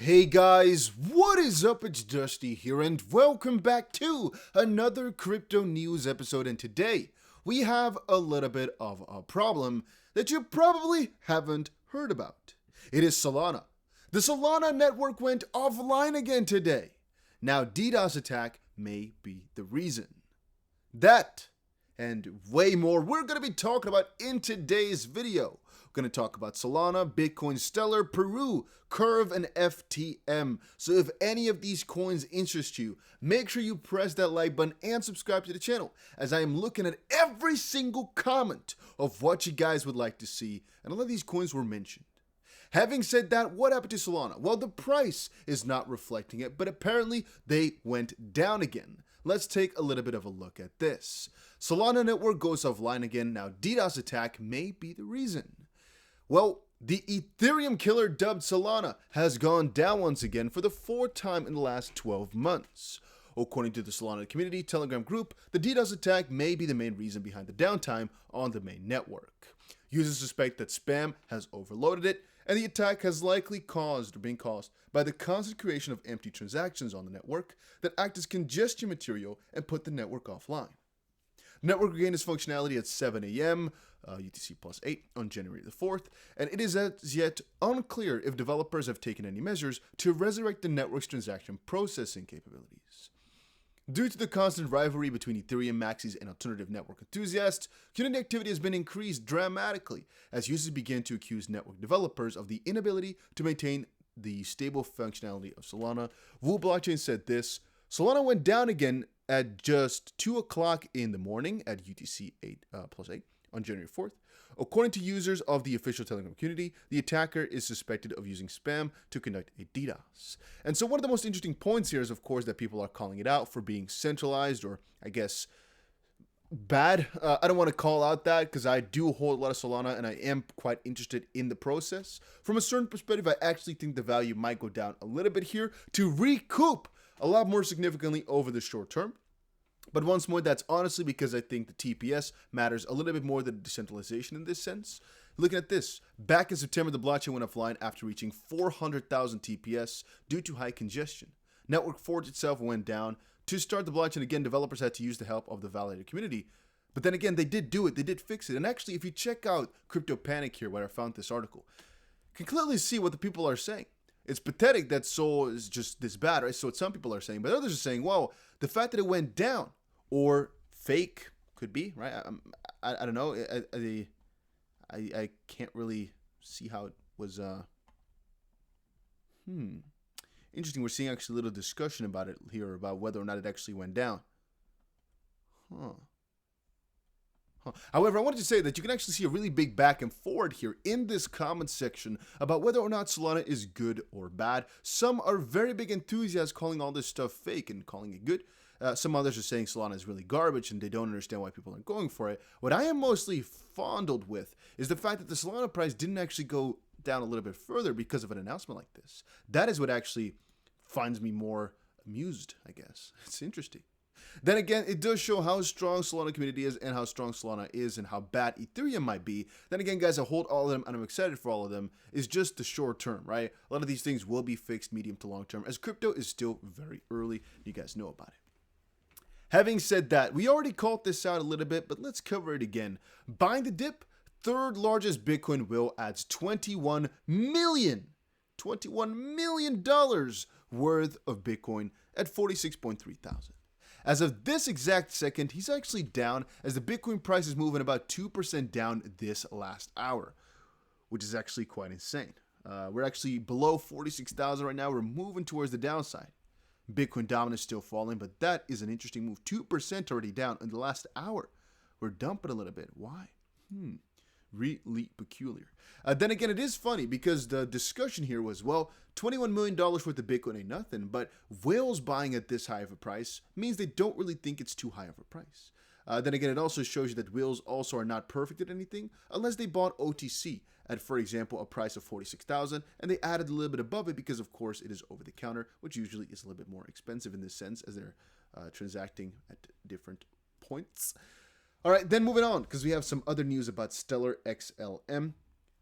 Hey guys, what is up? It's Dusty here and welcome back to another crypto news episode, and today we have a little bit of a problem that you probably haven't heard about. It is Solana. The Solana network went offline again today. Now DDoS attack may be the reason. That and way more we're going to be talking about in today's video. We're going to talk about Solana, Bitcoin, Stellar, Peru, Curve, and FTM. So if any of these coins interest you, make sure you press that like button and subscribe to the channel, as I am looking at every single comment of what you guys would like to see, and a lot of these coins were mentioned. Having said that, what happened to Solana? Well, the price is not reflecting it, but apparently they went down again. Let's take a little bit of a look at this. Solana network goes offline again. Now DDoS attack may be the reason. Well, the Ethereum killer dubbed Solana has gone down once again for the fourth time in the last 12 months. According to the Solana community Telegram group, the DDoS attack may be the main reason behind the downtime on the main network. Users suspect that spam has overloaded it, and the attack has likely been caused by the constant creation of empty transactions on the network that act as congestion material and put the network offline. The network regained its functionality at 7 a.m. UTC plus 8 on January the 4th, and it is as yet unclear if developers have taken any measures to resurrect the network's transaction processing capabilities. Due to the constant rivalry between Ethereum maxis and alternative network enthusiasts, community activity has been increased dramatically as users begin to accuse network developers of the inability to maintain the stable functionality of Solana. Wu Blockchain said this: Solana went down again at just 2 o'clock in the morning at UTC 8 plus 8 on January 4th. According to users of the official Telegram community, the attacker is suspected of using spam to conduct a DDoS. And so one of the most interesting points here is, of course, that people are calling it out for being centralized, or I guess bad. I don't want to call out that because I do hold a lot of Solana and I am quite interested in the process. From a certain perspective, I actually think the value might go down a little bit here to recoup a lot more significantly over the short term. But once more, that's honestly because I think the TPS matters a little bit more than decentralization in this sense. Looking at this, back in September, the blockchain went offline after reaching 400,000 TPS due to high congestion. Network Forge itself went down. To start the blockchain again, developers had to use the help of the validator community. But then again, they did do it. They did fix it. And actually, if you check out Crypto Panic here, where I found this article, you can clearly see what the people are saying. It's pathetic that Sol is just this bad, right? So what some people are saying, but others are saying, well, the fact that it went down, or fake, could be, right? I don't know. I can't really see how it was. Interesting. We're seeing actually a little discussion about it here, about whether or not it actually went down. However, I wanted to say that you can actually see a really big back and forward here in this comment section about whether or not Solana is good or bad. Some are very big enthusiasts calling all this stuff fake and calling it good. Some others are saying Solana is really garbage and they don't understand why people aren't going for it. What I am mostly fondled with is the fact that the Solana price didn't actually go down a little bit further because of an announcement like this. That is what actually finds me more amused, I guess. It's interesting. Then again, it does show how strong Solana community is and how strong Solana is and how bad Ethereum might be. Then again, guys, I hold all of them and I'm excited for all of them. It's just the short term, right? A lot of these things will be fixed medium to long term, as crypto is still very early. You guys know about it. Having said that, we already called this out a little bit, but let's cover it again. Buying the dip, third largest Bitcoin whale adds $21 million worth of Bitcoin at 46.3 thousand. As of this exact second, he's actually down, as the Bitcoin price is moving about 2% down this last hour, which is actually quite insane. We're actually below 46,000 right now. We're moving towards the downside. Bitcoin dominance still falling, but that is an interesting move. 2% already down in the last hour. We're dumping a little bit. Why? Really peculiar. Then again, it is funny because the discussion here was, well, $21 million worth of Bitcoin ain't nothing, but whales buying at this high of a price means they don't really think it's too high of a price. Then again, it also shows you that whales also are not perfect at anything unless they bought OTC at, for example, a price of 46,000, and they added a little bit above it because, of course, it is over the counter, which usually is a little bit more expensive in this sense as they're transacting at different points. All right, then moving on, because we have some other news about Stellar XLM.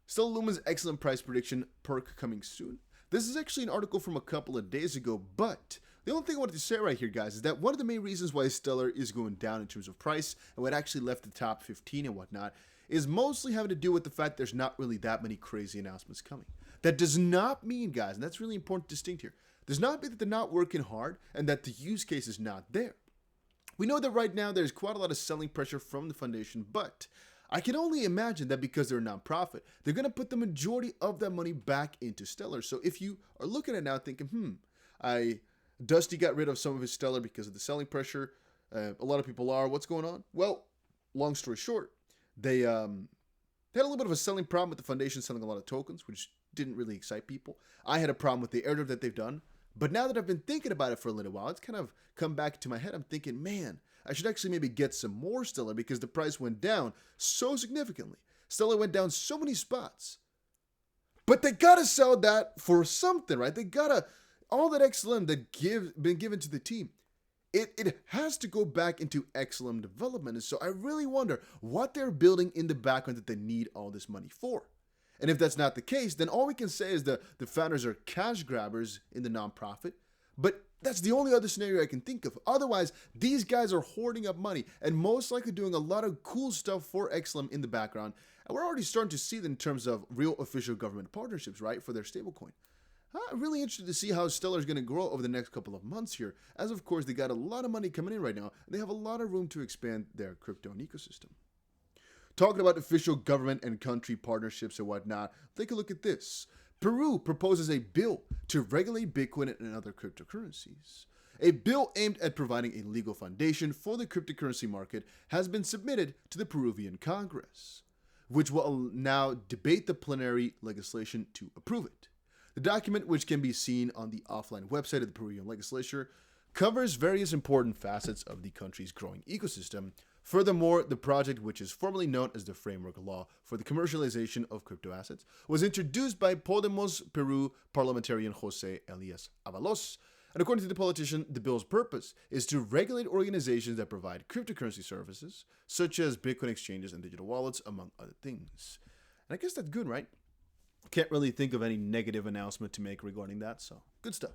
Still Lumens XLM Price Prediction, Perk coming soon. This is actually an article from a couple of days ago, but the only thing I wanted to say right here, guys, is that one of the main reasons why Stellar is going down in terms of price and what actually left the top 15 and whatnot is mostly having to do with the fact there's not really that many crazy announcements coming. That does not mean, guys, and that's really important to distinct here, does not mean that they're not working hard and that the use case is not there. We know that right now there's quite a lot of selling pressure from the foundation, but I can only imagine that because they're a nonprofit, they're going to put the majority of that money back into Stellar. So if you are looking at it now thinking, Dusty got rid of some of his Stellar because of the selling pressure. A lot of people are. What's going on? Well, long story short, they had a little bit of a selling problem with the foundation selling a lot of tokens, which didn't really excite people. I had a problem with the airdrop that they've done. But now that I've been thinking about it for a little while, it's kind of come back to my head. I'm thinking, man, I should actually maybe get some more Stellar because the price went down so significantly. Stellar went down so many spots. But they got to sell that for something, right? They got to, all that XLM that been given to the team, it has to go back into XLM development. And so I really wonder what they're building in the background that they need all this money for. And if that's not the case, then all we can say is the founders are cash grabbers in the nonprofit. But that's the only other scenario I can think of. Otherwise, these guys are hoarding up money and most likely doing a lot of cool stuff for XLM in the background. And we're already starting to see that in terms of real official government partnerships, right, for their stablecoin. I'm really interested to see how Stellar is going to grow over the next couple of months here, as of course they got a lot of money coming in right now, and they have a lot of room to expand their crypto and ecosystem. Talking about official government and country partnerships and whatnot, take a look at this. Peru proposes a bill to regulate Bitcoin and other cryptocurrencies. A bill aimed at providing a legal foundation for the cryptocurrency market has been submitted to the Peruvian Congress, which will now debate the plenary legislation to approve it. The document, which can be seen on the offline website of the Peruvian legislature, covers various important facets of the country's growing ecosystem. Furthermore, the project, which is formally known as the Framework Law for the Commercialization of Crypto Assets, was introduced by Podemos Peru parliamentarian Jose Elias Avalos. And according to the politician, the bill's purpose is to regulate organizations that provide cryptocurrency services, such as Bitcoin exchanges and digital wallets, among other things. And I guess that's good, right? Can't really think of any negative announcement to make regarding that, so good stuff.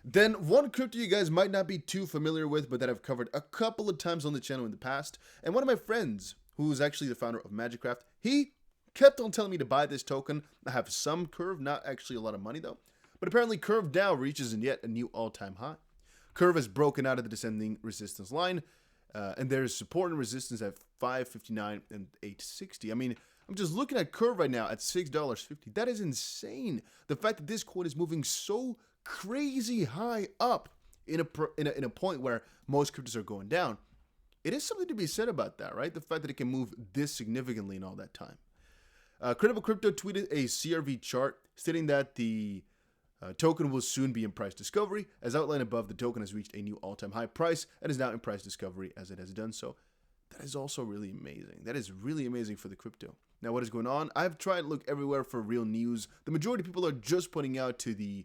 Then one crypto you guys might not be too familiar with, but that I've covered a couple of times on the channel in the past, and one of my friends, who is actually the founder of Magicraft, he kept on telling me to buy this token. I have some Curve, not actually a lot of money though, but apparently Curve now reaches in yet a new all-time high. Curve has broken out of the descending resistance line, and there's support and resistance at 559 and 860. I mean, I'm just looking at Curve right now at $6.50. That is insane. The fact that this coin is moving so crazy high up in a point where most cryptos are going down. It is something to be said about that, right? The fact that it can move this significantly in all that time. Credible Crypto tweeted a CRV chart stating that the token will soon be in price discovery. As outlined above, the token has reached a new all-time high price and is now in price discovery as it has done so. That is also really amazing. That is really amazing for the crypto. Now, what is going on? I've tried to look everywhere for real news. The majority of people are just pointing out to the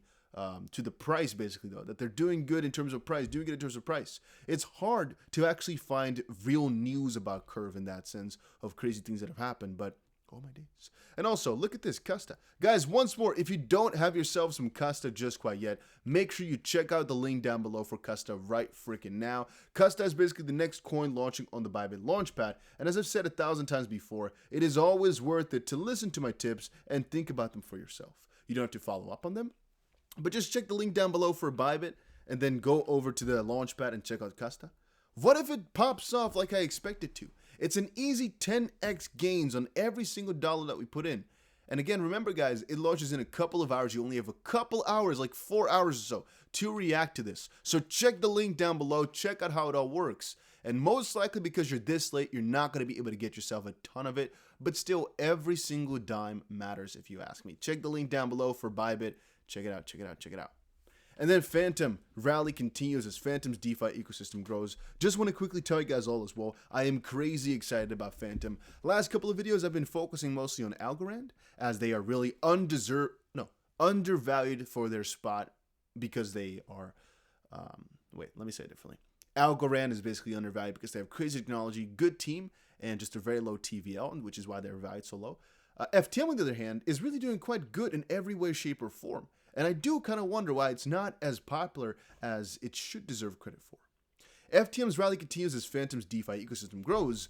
price, basically, though, that they're doing good in terms of price, doing it in terms of price. It's hard to actually find real news about Curve in that sense of crazy things that have happened, but oh my days. And also, look at this, Kasta. Guys, once more, if you don't have yourself some Kasta just quite yet, make sure you check out the link down below for Kasta right freaking now. Kasta is basically the next coin launching on the Bybit Launchpad, and as I've said 1,000 times before, it is always worth it to listen to my tips and think about them for yourself. You don't have to follow up on them, but just check the link down below for Bybit, and then go over to the Launchpad and check out Kasta. What if it pops off like I expect it to? It's an easy 10x gains on every single dollar that we put in. And again, remember guys, it launches in a couple of hours. You only have a couple hours, like 4 hours or so, to react to this. So check the link down below, check out how it all works. And most likely because you're this late, you're not going to be able to get yourself a ton of it. But still, every single dime matters if you ask me. Check the link down below for Bybit. Check it out, check it out, check it out. And then Fantom rally continues as Fantom's DeFi ecosystem grows. Just want to quickly tell you guys all as well, I am crazy excited about Fantom. Last couple of videos I've been focusing mostly on Algorand, as they are really undervalued for their spot because they are, wait, let me say it differently. Algorand is basically undervalued because they have crazy technology, good team, and just a very low TVL, which is why they're valued so low. FTM, on the other hand, is really doing quite good in every way, shape, or form. And I do kind of wonder why it's not as popular as it should deserve credit for. FTM's rally continues as Fantom's DeFi ecosystem grows.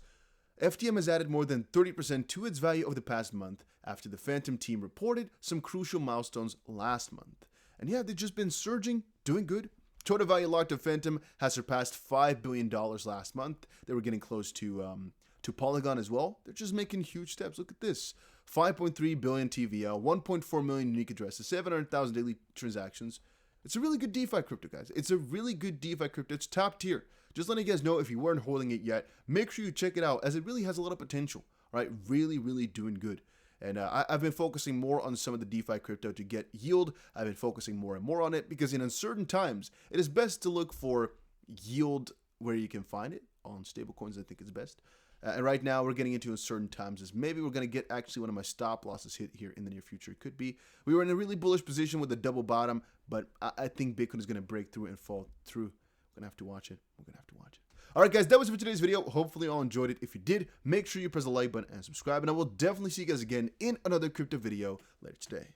FTM has added more than 30% to its value over the past month after the Fantom team reported some crucial milestones last month. And yeah, they've just been surging, doing good. Total value locked to Fantom has surpassed $5 billion last month. They were getting close to Polygon as well. They're just making huge steps. Look at this. 5.3 billion TVL, 1.4 million unique addresses, 700,000 daily transactions. It's a really good DeFi crypto, guys. It's a really good DeFi crypto. It's top tier. Just letting you guys know, if you weren't holding it yet, make sure you check it out, as it really has a lot of potential, right? Really, really doing good. And I've been focusing more on some of the DeFi crypto to get yield. I've been focusing more and more on it because in uncertain times, it is best to look for yield where you can find it. On stablecoins, I think it's best. And right now, we're getting into uncertain times as maybe we're going to get actually one of my stop losses hit here in the near future. It could be. We were in a really bullish position with a double bottom, but I think Bitcoin is going to break through and fall through. We're going to have to watch it. We're going to have to watch it. All right, guys, that was it for today's video. Hopefully, you all enjoyed it. If you did, make sure you press the like button and subscribe, and I will definitely see you guys again in another crypto video later today.